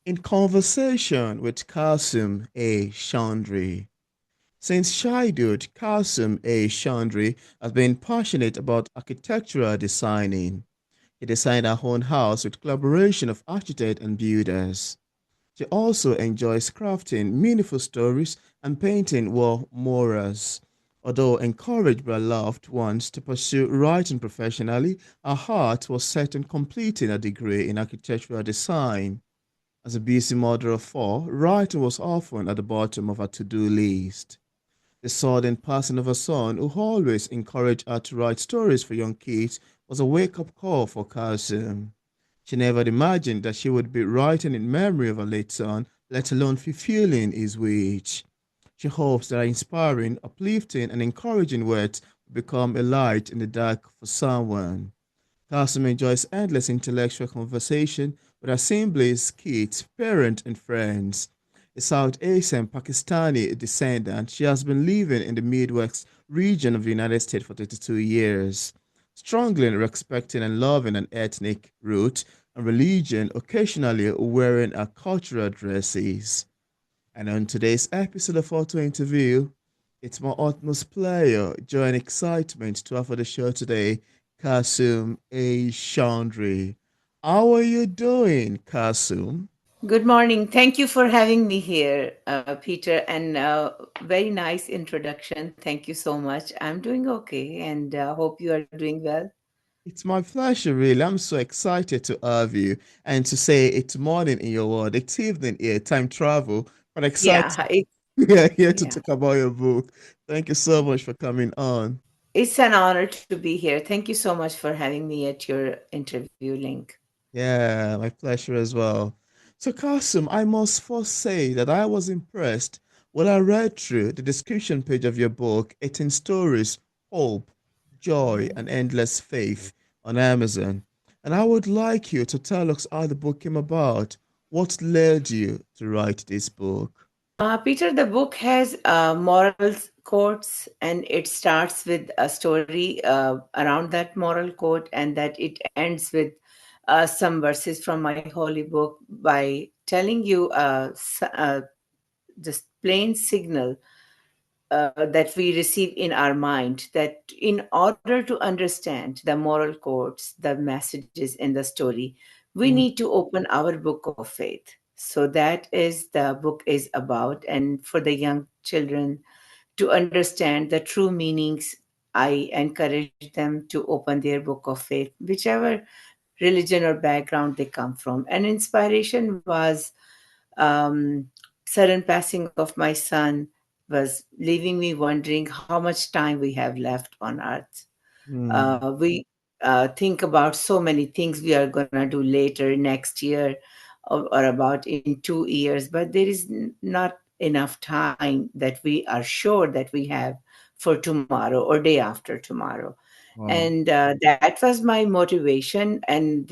In conversation with Kalsum A. Choudhry. Since childhood, Kalsum A. Choudhry has been passionate about architectural designing. He designed her own house with collaboration of architects and builders. She also enjoys crafting meaningful stories and painting wall murals. Although encouraged by loved ones to pursue writing professionally, her heart was set on completing a degree in architectural design. As a busy mother of four, writing was often at the bottom of her to-do list. The sudden passing of her son, who always encouraged her to write stories for young kids, was a wake-up call for Kalsum. She never imagined that she would be writing in memory of her late son, let alone fulfilling his wish. She hopes that her inspiring, uplifting, and encouraging words will become a light in the dark for someone. Kasum enjoys endless intellectual conversation with her siblings, kids, parents, and friends. A South Asian Pakistani descendant, she has been living in the Midwest region of the United States for 32 years. Strongly respecting and loving an ethnic root and religion, occasionally wearing her cultural dresses. And on today's episode of Auto Interview, it's my utmost pleasure, joy, and excitement to have for the show today, Kasum A. Chandri. How are you doing, Kasum? Good morning. Thank you for having me here, Peter, and very nice introduction. Thank you so much. I'm doing okay and hope you are doing well. It's my pleasure, really. I'm so excited to have you and to say it's morning in your world, it's evening here, time travel, but excited Yeah, it, we are here to yeah. talk about your book. Thank you so much for coming on. It's an honor to be here. Thank you so much for having me at your interview link. Yeah, my pleasure as well. So, Kasim, I must first say that I was impressed when I read through the description page of your book, 18 Stories, Hope, Joy, and Endless Faith on Amazon. And I would like you to tell us how the book came about. What led you to write this book? Peter, the book has moral quotes, and it starts with a story around that moral quote, and that it ends with some verses from my holy book by telling you just plain signal that we receive in our mind, that in order to understand the moral quotes, the messages in the story, we Mm, need to open our book of faith. So that is the book is about, and for the young children to understand the true meanings, I encourage them to open their book of faith, whichever religion or background they come from. And inspiration was um, sudden passing of my son was leaving me wondering how much time we have left on earth. mm, We think about so many things we are going to do later, next year, or about in 2 years, but there is not enough time that we are sure that we have for tomorrow or day after tomorrow. wow. And that was my motivation. And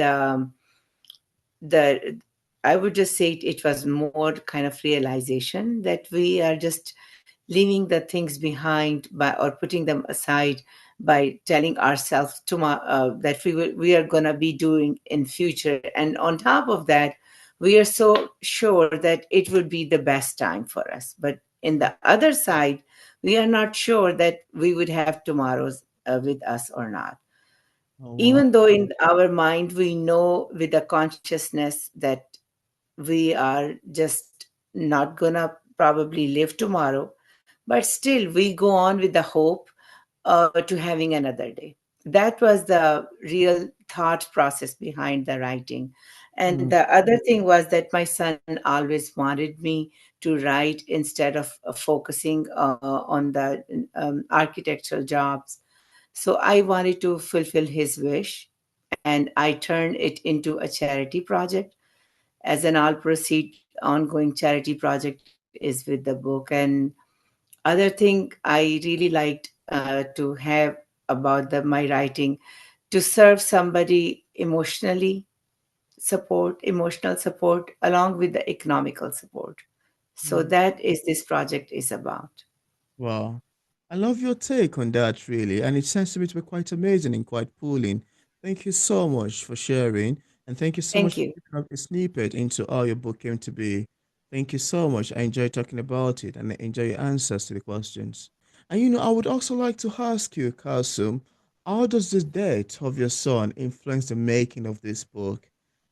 the I would just say it was more kind of realization that we are just leaving the things behind by or putting them aside by telling ourselves that we are gonna be doing in future, and on top of that, we are so sure that it would be the best time for us. But in the other side, we are not sure that we would have tomorrows with us or not, Oh, wow. even though in our mind we know with the consciousness that we are just not gonna probably live tomorrow, but still we go on with the hope to having another day. That was the real thought process behind the writing. And Mm, the other thing was that my son always wanted me to write instead of focusing on the architectural jobs. So I wanted to fulfill his wish, and I turned it into a charity project. As an all proceed ongoing charity project is with the book. And other thing I really liked to have about my writing, to serve somebody emotional support along with the economical support. So mm. that is this project is about. Wow. I love your take on that, really. And it sounds to me to be quite amazing and quite pulling. Thank you so much for sharing. And thank you so much Thank for you. giving up a snippet into how your book came to be. Thank you so much. I enjoy talking about it and I enjoy your answers to the questions. And I would also like to ask you, Kasum, how does the death of your son influence the making of this book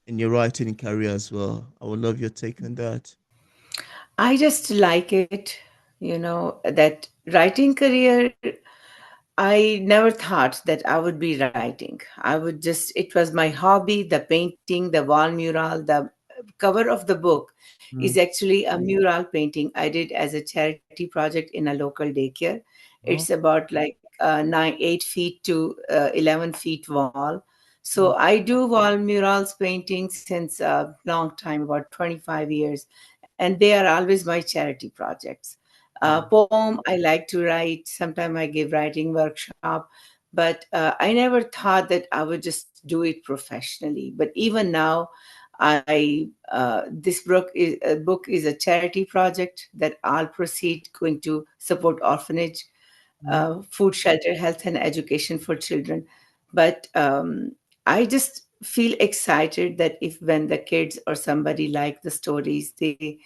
and your writing career as well? I would love your take on that. I just like it, that writing career. I never thought that I would be writing. It was my hobby, the painting, the wall mural, the cover of the book is Mm. actually a mural painting I did as a charity project in a local daycare. It's Oh. about like 8 feet to 11 feet wall. So Mm. I do wall murals painting since a long time, about 25 years, and they are always my charity projects. Mm. Poem I like to write. Sometimes I give writing workshop, but I never thought that I would just do it professionally. But even now, I book is a charity project that all proceed going to support orphanage, Mm. food, shelter, health, and education for children. But I just feel excited that if when the kids or somebody like the stories, they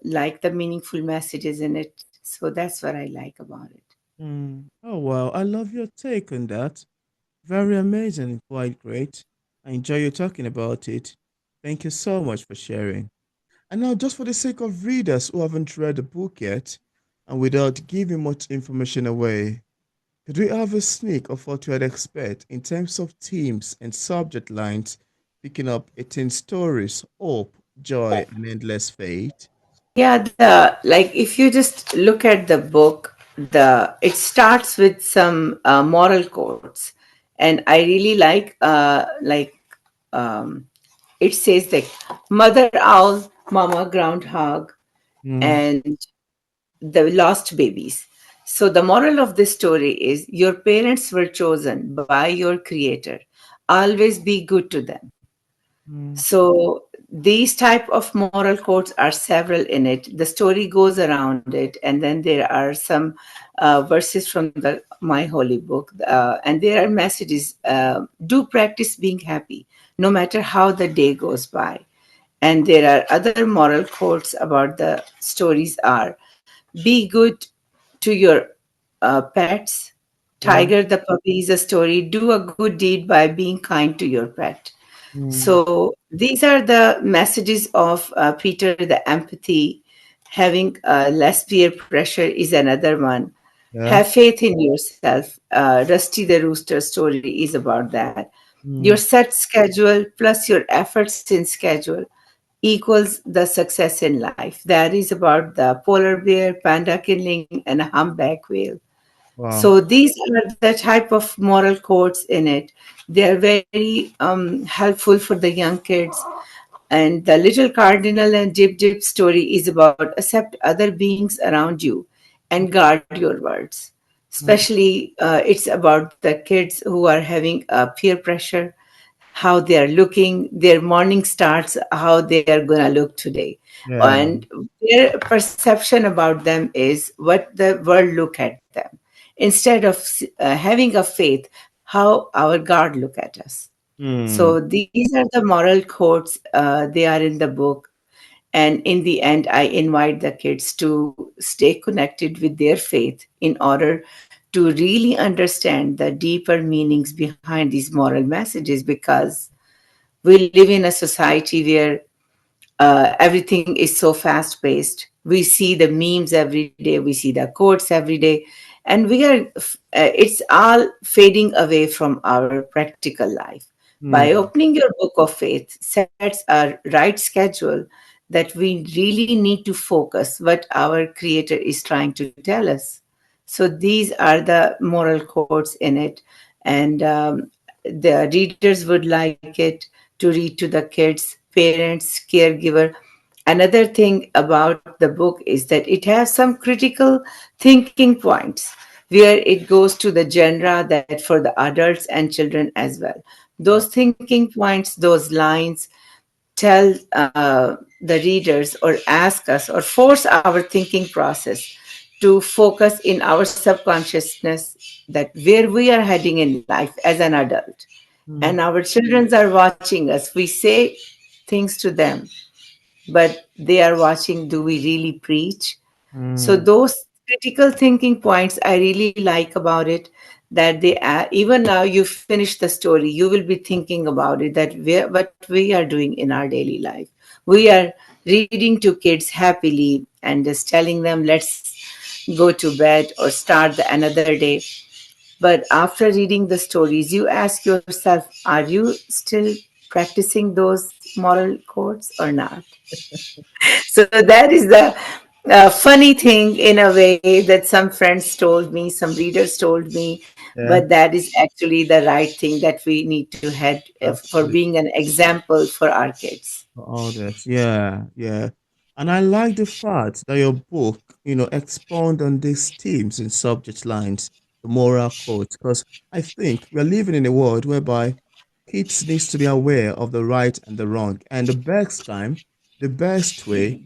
like the meaningful messages in it. So that's what I like about it. Mm. Oh, wow. I love your take on that. Very amazing and quite great. I enjoy you talking about it. Thank you so much for sharing. And now, just for the sake of readers who haven't read the book yet, and without giving much information away, could we have a sneak of what you'd expect in terms of themes and subject lines, picking up 18 stories, hope, joy, and endless faith? Yeah, the like if you just look at the book, the it starts with some moral quotes, and I really um, it says like mother owl, mama groundhog, Mm. and the lost babies. So the moral of this story is your parents were chosen by your creator. Always be good to them. Mm. So these type of moral quotes are several in it. The story goes around it, and then there are some verses from the my holy book, and there are messages. Do practice being happy, no matter how the day goes by. And there are other moral quotes about the stories are be good to your pets. Yeah. Tiger the puppy is a story. Do a good deed by being kind to your pet. Mm. So these are the messages of Peter, the empathy. Having less peer pressure is another one. Yeah. Have faith in yourself. Rusty the Rooster story is about that. Your Mm. set schedule plus your efforts in schedule equals the success in life. That is about the polar bear, panda killing, and a humpback whale. Wow. So these are the type of moral quotes in it. They are very helpful for the young kids. And the little cardinal and Jib Jib story is about accept other beings around you and guard your words. Mm. Especially, it's about the kids who are having peer pressure, how they are looking, their morning starts, how they are going to look today. Yeah. And their perception about them is what the world look at them. Instead of having a faith, how our God look at us. Mm. So these are the moral quotes. They are in the book. And in the end, I invite the kids to stay connected with their faith in order to really understand the deeper meanings behind these moral messages because we live in a society where everything is so fast paced. We see the memes every day, we see the quotes every day, and it's all fading away from our practical life. By Mm. opening your book of faith sets a right schedule that we really need to focus what our creator is trying to tell us. So these are the moral quotes in it, and the readers would like it to read to the kids, parents, caregiver. Another thing about the book is that it has some critical thinking points where it goes to the genre that for the adults and children as well. Those Wow. thinking points, those lines tell the readers or ask us or force our thinking process to focus in our subconsciousness that where we are heading in life as an adult. Mm, and our children are watching us. We say things to them, but they are watching, do we really preach? So mm, those critical thinking points I really like about it, that they even now you finish the story, you will be thinking about it, that what we are doing in our daily life. We are reading to kids happily and just telling them, let's go to bed or start another day. But after reading the stories, you ask yourself, are you still practicing those moral codes or not? So that is the funny thing in a way, that some friends told me, some readers told me, but yeah, that is actually the right thing that we need to head for absolutely. being an example for our kids. For all that. Yeah, yeah. And I like the fact that your book, expound on these themes and subject lines, the moral codes, because I think we're living in a world whereby kids needs to be aware of the right and the wrong. And the best way,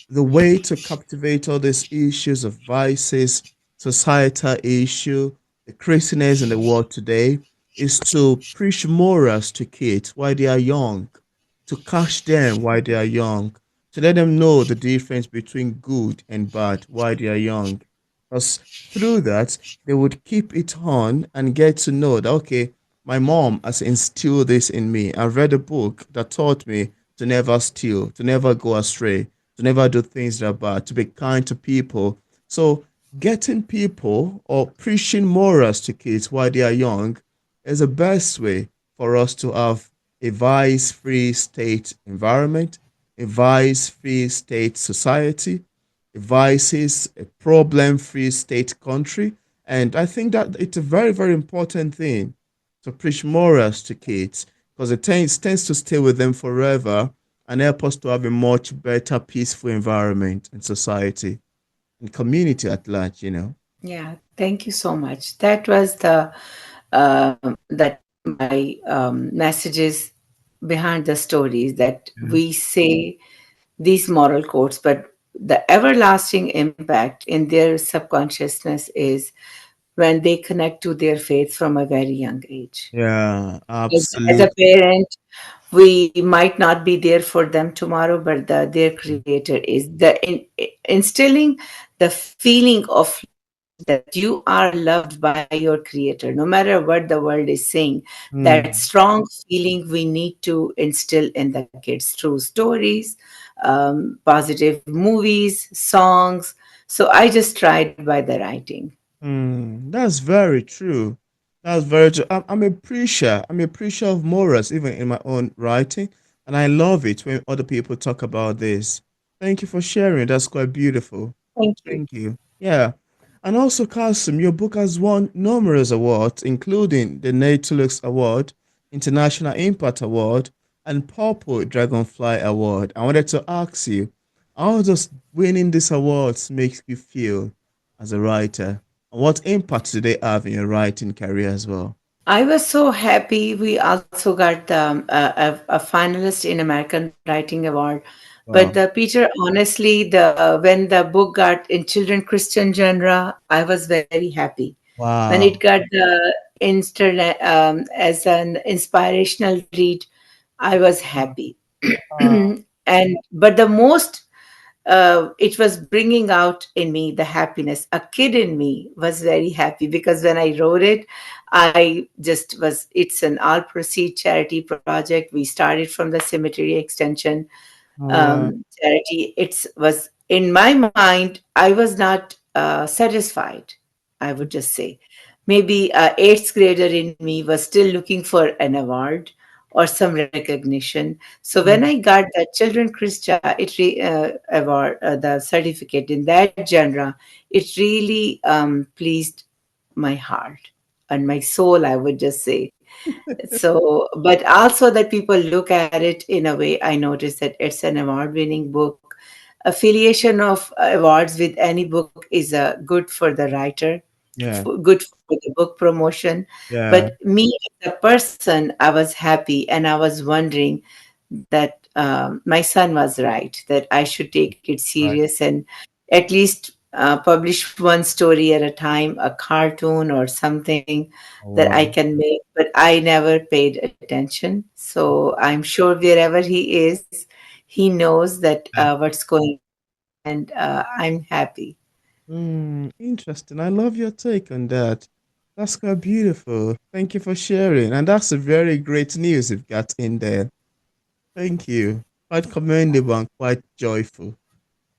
the way to captivate all these issues of vices, societal issue, the craziness in the world today, is to preach morals to kids while they are young, to catch them while they are young, to let them know the difference between good and bad while they are young. Because through that, they would keep it on and get to know that, okay, my mom has instilled this in me. I read a book that taught me to never steal, to never go astray, to never do things that are bad, to be kind to people. So, getting people or preaching morals to kids while they are young is the best way for us to have a vice free state environment, a vice free state society, a vices, a problem free state country. And I think that it's a very, very important thing to preach morals to kids because it tends to stay with them forever and help us to have a much better, peaceful environment and society and community at large. Yeah, thank you so much. That was that my messages behind the stories, that Yeah. we say these moral codes, but the everlasting impact in their subconsciousness is when they connect to their faith from a very young age. Yeah, As a absolutely. parent, we might not be there for them tomorrow, but their creator is instilling the feeling of love, that you are loved by your creator, no matter what the world is saying. That Mm, strong feeling we need to instill in the kids through stories, positive movies, songs. So I just tried by the writing. that's very true. That's very true. I'm a preacher. I'm a preacher of morals, even in my own writing, and I love it when other people talk about this. Thank you for sharing. That's quite beautiful. Thank you. Thank you. Yeah. And also, Kasim, your book has won numerous awards, including the Natulux Award, International Impact Award, and Purple Dragonfly Award. I wanted to ask you, how does winning these awards make you feel as a writer? And what impact do they have in your writing career as well? I was so happy. We also got a finalist in American Writing Award. But the Wow. Peter, honestly, the when the book got in children Christian genre, I was very happy. When it Wow. got the internet as an inspirational read, I was happy. Wow. And but the most it was bringing out in me the happiness. A kid in me was very happy because when I wrote it, I just was, it's an all proceed charity project. We started from the cemetery extension Wow. charity. It was in my mind, I was not satisfied, I would just say. Maybe a eighth grader in me was still looking for an award or some recognition. So when I Mm, got the Children Christa award, the certificate in that genre, it really pleased my heart and my soul, I would just say. So, but also that people look at it in a way, I noticed that it's an award winning book. Affiliation of awards with any book is good for the writer, yeah. good for the book promotion. Yeah. But me as a person, I was happy and I was wondering that my son was right, that I should take it Right. serious and at least publish one story at a time, a cartoon or something Oh, that I wow. can make, but I never paid attention. So I'm sure wherever he is, he knows that what's going on, and I'm happy. Interesting. I love your take on that. That's quite beautiful. Thank you for sharing. And that's a very great news you've got in there. Thank you. Quite commendable and quite joyful. You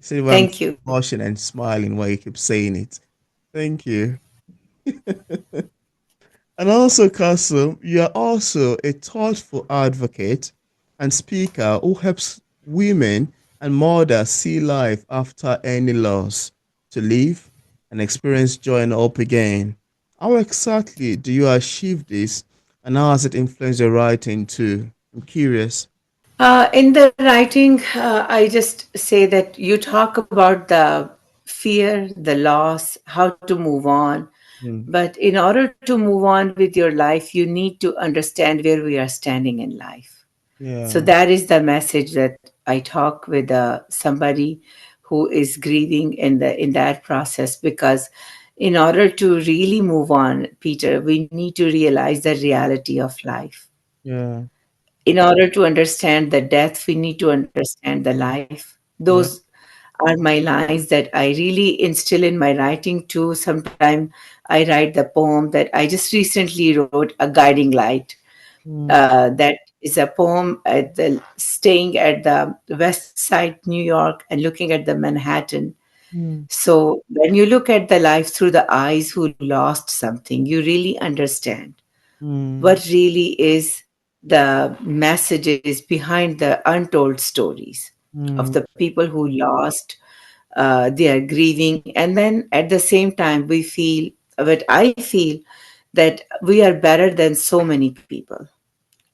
see why I'm Thank you. blushing and smiling while you keep saying it. Thank you. And also, Castle, you are also a thoughtful advocate and speaker who helps women and mothers see life after any loss, to live and experience joy and hope again. How exactly do you achieve this, and how has it influenced your writing too? I'm curious. In the writing, I just say that you talk about the fear, the loss, how to move on. Mm, But in order to move on with your life, you need to understand where we are standing in life. So yeah, that is the message that I talk with somebody who is grieving in that process, because in order to really move on, Peter, we need to realize the reality of life. yeah, In order to understand the death, we need to understand the life. yeah, Those are my lines that I really instill in my writing too. Sometimes I write the poem that I just recently wrote, A Guiding Light. mm, That is a poem at the staying at the West Side, New York, and looking at the Manhattan. mm, So when you look at the life through the eyes who lost something, you really understand mm, what really is the messages behind the untold stories of mm, the people who lost. They are grieving, and then at the same time we feel, but I feel that we are better than so many people,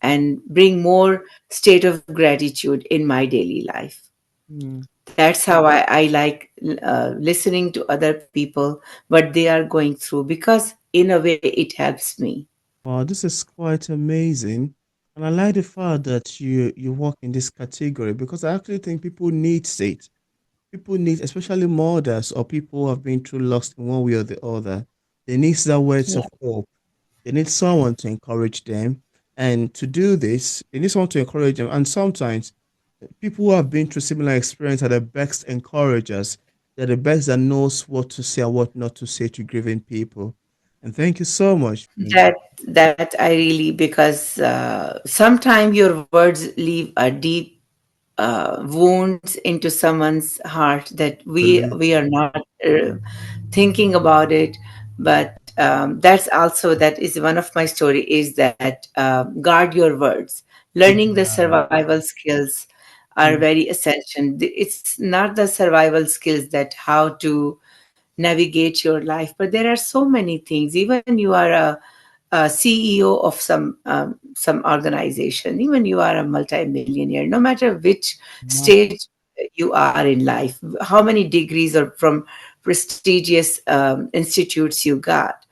and bring more state of gratitude in my daily life. mm. That's how I like listening to other people, what they are going through, because in a way it helps me. Wow, this is quite amazing. And I like the fact that you work in this category because I actually think people need it. People need, especially mothers or people who have been through loss in one way or the other, they need that words Yeah. of hope. They need someone to encourage them. And to do this, they need someone to encourage them. And sometimes people who have been through similar experience are the best encouragers. They're the best that knows what to say and what not to say to grieving people. And thank you so much. that that I really, because sometimes your words leave a deep wounds into someone's heart that Really. we are not thinking about it. But that's also, that is one of my story, is that guard your words. Learning the Yeah. survival skills are Mm, very essential. It's not the survival skills that how to navigate your life, but there are so many things. Even you are a CEO of some organization, even you are a multimillionaire, no matter which Mark. stage you are in life, how many degrees or from prestigious institutes you got,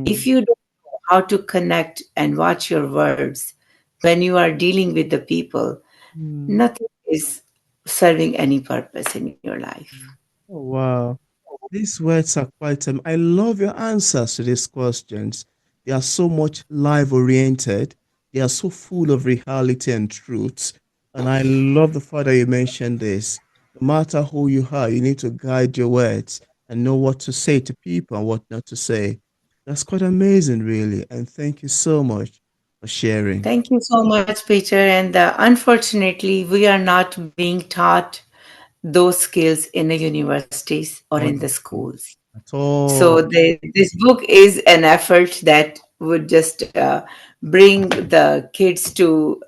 if Mm, you don't know how to connect and watch your words when you are dealing with the people, mm. nothing is serving any purpose in your life. Oh, wow. These words are quite, I love your answers to these questions. They are so much life oriented. They are so full of reality and truths. And I love the fact that you mentioned this. No matter who you are, you need to guide your words and know what to say to people and what not to say. That's quite amazing, really. And thank you so much for sharing. Thank you so much, Peter. And unfortunately, we are not being taught those skills in the universities or in the Honestly, schools. at all. So this book is an effort that would just bring the kids to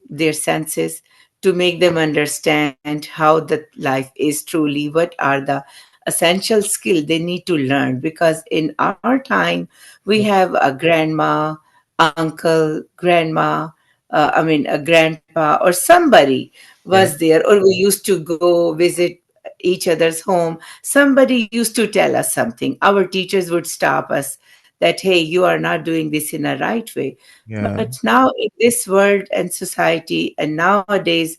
their senses, to make them understand how the life is truly, what are the essential skills they need to learn. Because in our time, we have a grandma, uncle, grandma, I mean, a grandpa or somebody was Yeah, there, or we used to go visit each other's home. Somebody used to tell us something. Our teachers would stop us that, hey, you are not doing this in a right way. yeah. But now in this world and society and nowadays,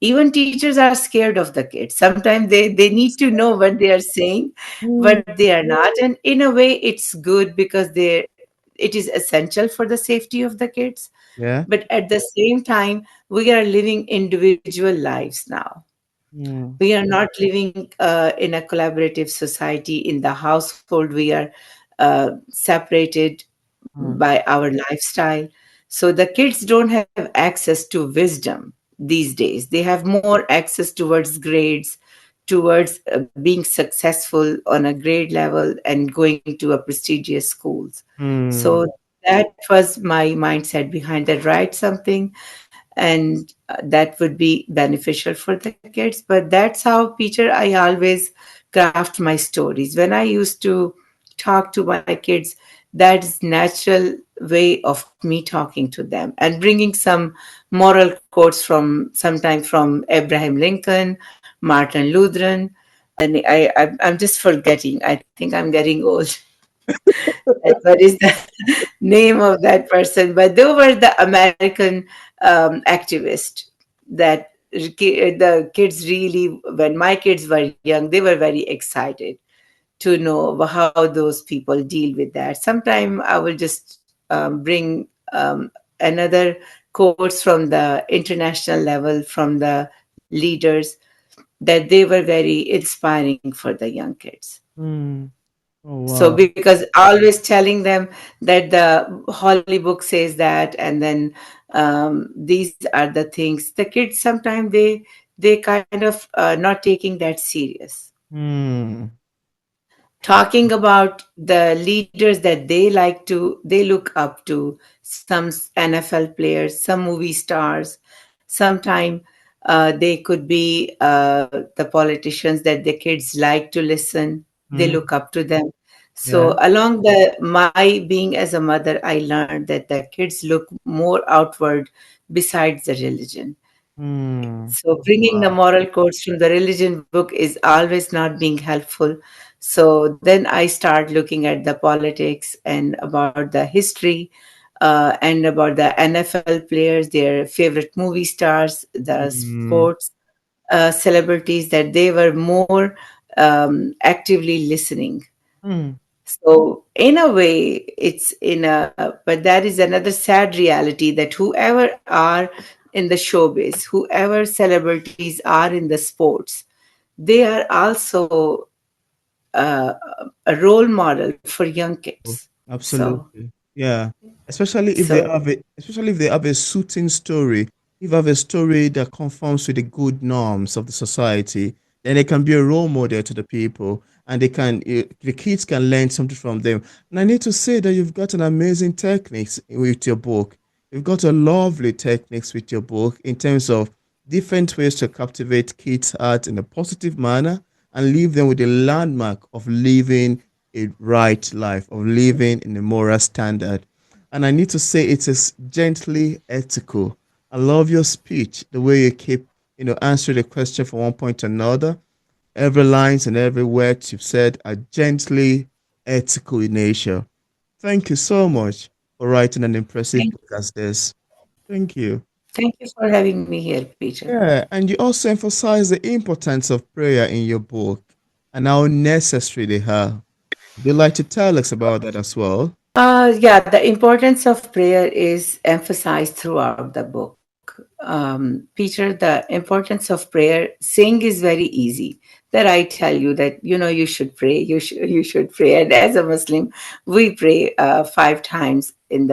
Even teachers are scared of the kids. Sometimes they need to know what they are saying, Mm. but they are not. And in a way, it's good because it is essential for the safety of the kids. Yeah. But at the same time, we are living individual lives now. Mm. We are not living in a collaborative society. In the household, we are separated Mm. by our lifestyle. So the kids don't have access to wisdom these days. They have more access towards grades, towards being successful on a grade level and going to a prestigious schools. Mm. So that was my mindset behind that. Write something, and that would be beneficial for the kids. But that's how, Peter, I always craft my stories. When I used to talk to my kids, that's natural way of me talking to them and bringing some moral quotes from, sometimes from Abraham Lincoln, Martin Luther. I'm just forgetting. I think I'm getting old. What is the name of that person? But they were the American activist that the kids really, when my kids were young, they were very excited to know how those people deal with that. Sometime I will just bring another quotes from the international level, from the leaders, that they were very inspiring for the young kids. Mm. Oh, So wow. because always telling them that the holy book says that, and then these are the things, the kids sometimes they kind of not taking that serious. Mm. Talking about the leaders that they look up to, some NFL players, some movie stars. Sometime they could be the politicians that the kids like to listen. They Mm. look up to them. So Yeah. along the my being as a mother, I learned that the kids look more outward besides the religion. Mm. So bringing the Wow. moral codes from the religion book is always not being helpful. So then I start looking at the politics and about the history, and about the NFL players, their favorite movie stars, the Mm. sports celebrities, that they were more actively listening. Mm. So in a way, but that is another sad reality, that whoever are in the showbiz, whoever celebrities are in the sports, they are also uh, a role model for young Oh, kids. So, absolutely. Yeah. so Especially if they have a suiting story, if they have a story that conforms with the good norms of the society, then they can be a role model to the people, and the kids can learn something from them. And I need to say that you've got an amazing techniques with your book. You've got a lovely techniques with your book in terms of different ways to captivate kids' hearts in a positive manner and leave them with a landmark of living a right life, of living in a moral standard. And I need to say it is gently ethical. I love your speech, the way you keep, answering the question from one point to another. Every lines and every word you've said are gently ethical in nature. Thank you so much for writing an impressive thank, book as this. Thank you. thank you for having me here, Peter. Yeah, and you also emphasize the importance of prayer in your book and how necessary they are. Would you like to tell us about that as well? Yeah, the importance of prayer is emphasized throughout the book. Peter, the importance of prayer, saying is very easy. That I tell you that you should pray, you should pray, and as a Muslim, we pray 5 times from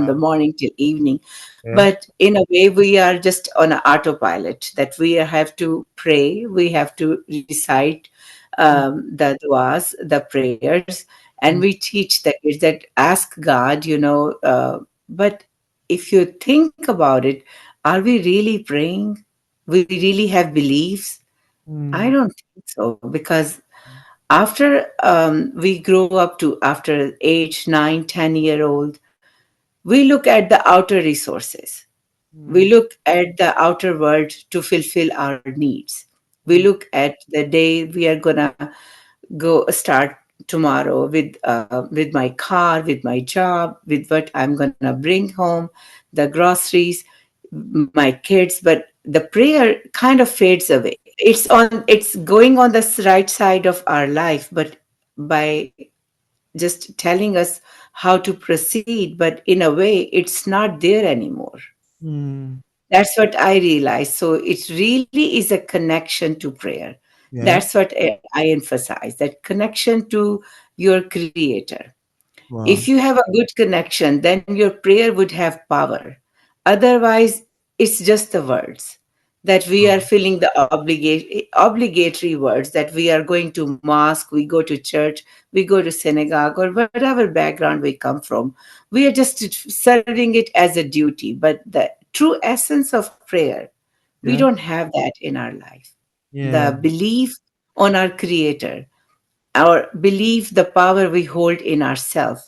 the Wow. morning till evening. Yeah. But in a way, we are just on an autopilot. That we have to pray, we have to recite the duas, the prayers, and we Mm, teach the kids that ask God, but if you think about it, are we really praying? We really have beliefs? I mm, don't think so, because after we grow up to after age 9, 10 year old, we look at the outer resources. We mm, look at the outer world to fulfill our needs. We mm, look at the day we are gonna go start tomorrow with my car, with my job, with what I'm gonna bring home, the groceries, my kids. But the prayer kind of fades away. It's going on the right side of our life, but by just telling us how to proceed, but in a way it's not there anymore. Mm. That's what I realized. So it really is a connection to prayer. Yeah. That's what I emphasize, that connection to your creator. If Wow. you have a good connection, then your prayer would have power. Otherwise, it's just the words that we are Wow. filling, the obligatory words, that we are going to mosque, we go to church, we go to synagogue, or whatever background we come from. We are just serving it as a duty. But the true essence of prayer, we Yeah. don't have that in our life. Yeah. The belief on our creator, our belief, the power we hold in ourselves.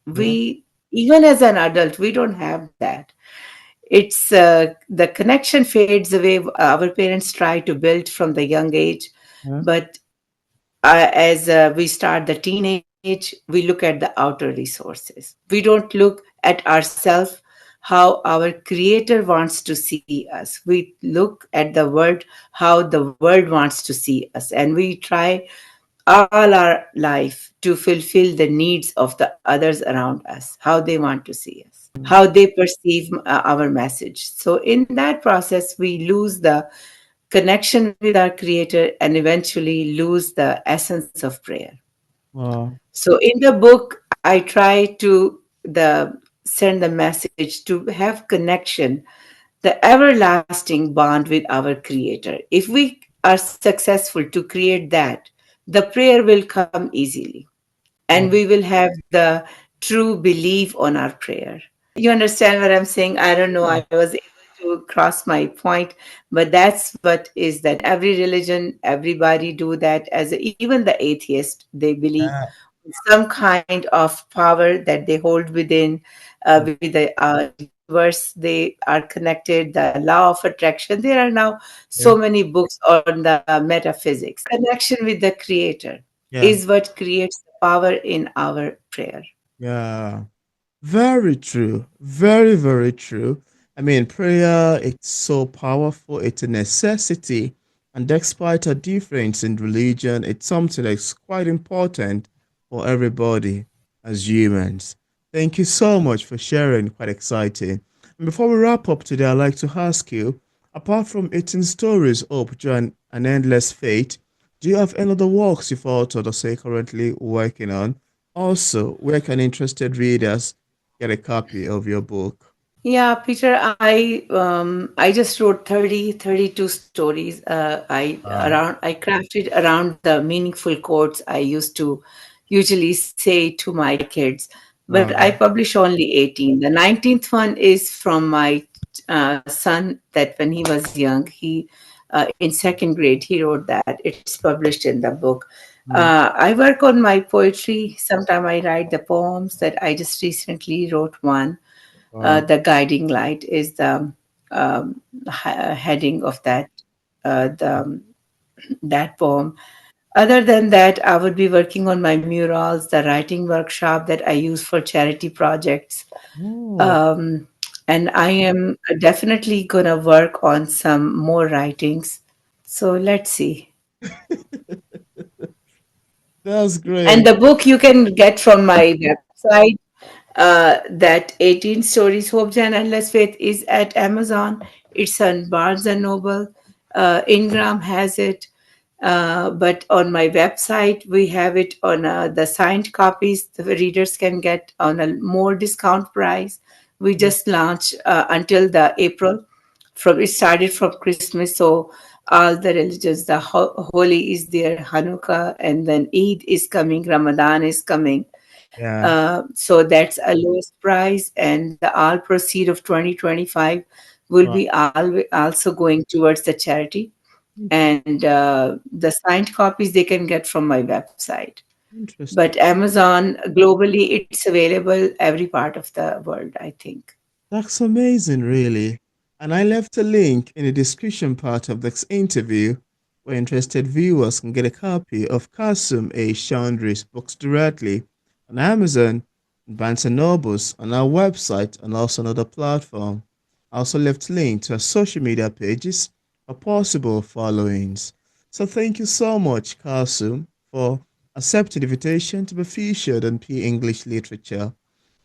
Yeah. We, even as an adult, we don't have that. It's the connection fades away. Our parents try to build from the young age, Yeah. but as we start the teenage, we look at the outer resources. We don't look at ourselves, how our creator wants to see us. We look at the world, how the world wants to see us, and we try all our life to fulfill the needs of the others around us, how they want to see us, how they perceive our message. So, in that process, we lose the connection with our Creator and eventually lose the essence of prayer. Wow. So, in the book, I try to send the message to have connection, the everlasting bond with our Creator. If we are successful to create that, the prayer will come easily, and Wow. we will have the true belief on our prayer. You understand what I'm saying? I don't know. Yeah. I was able to cross my point, but that's what is that. Every religion, everybody do that. Even the atheist, they believe Yeah. some kind of power that they hold within, Yeah. with the universe. They are connected. The law of attraction. There are now so Yeah. many books on the metaphysics. Connection with the Creator Yeah. is what creates the power in our prayer. Yeah. Very true. Very, very true. I mean, prayer, it's so powerful. It's a necessity. And despite a difference in religion, it's something that's quite important for everybody as humans. Thank you so much for sharing. Quite exciting. And before we wrap up today, I'd like to ask you, apart from 18 stories, Hope, Joy, and Endless Fate, do you have any other works you've authored or say currently working on? Also, where can interested readers get a copy of your book? Yeah, Peter, I just wrote 32 stories. Wow. I crafted around the meaningful quotes I used to usually say to my kids, but I Wow. publish only 18. The 19th one is from my son, that when he was young, he in second grade he wrote that. It's published in the book. Mm. I work on my poetry. Sometimes I write the poems. That I just recently wrote one. Wow. The guiding light is the heading of that poem. Other than that, I would be working on my murals, the writing workshop that I use for charity projects. Oh, Um, and I am definitely going to work on some more writings. So let's see. that's And great. the book you can get from my website. That 18 Stories, Hope, and Endless Faith is at Amazon. It's on Barnes and Noble. Ingram has it. But on my website, we have it on the signed copies. The readers can get on a more discount price. We Yeah. just launched until the April. From it started from Christmas, so all the religions, the Holi is there, Hanukkah, and then Eid is coming, Ramadan is coming. Yeah. So that's a lowest price, and the all proceed of 2025 will Wow. be also going towards the charity. Interesting. And the signed copies they can get from my website. Interesting. But Amazon globally, it's available every part of the world, I think. That's amazing, really. And I left a link in the description part of this interview where interested viewers can get a copy of Kalsum A. Choudhry's books directly on Amazon, Barnes& and Nobles, on our website, and also on other platform. I also left link to our social media pages for possible followings. So thank you so much, Kalsum, for accepting the invitation to be featured on P English Literature.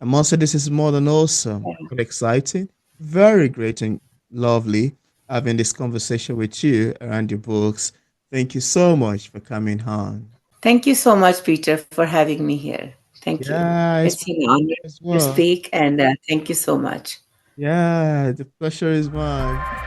I must say this is more than awesome, but exciting, very great and lovely having this conversation with you around your books. Thank you so much for coming on. Thank you so much, Peter, for having me here. Thank you. Yeah, It's it's an honor as to well. speak, and thank you so much. Yeah, the pleasure is mine.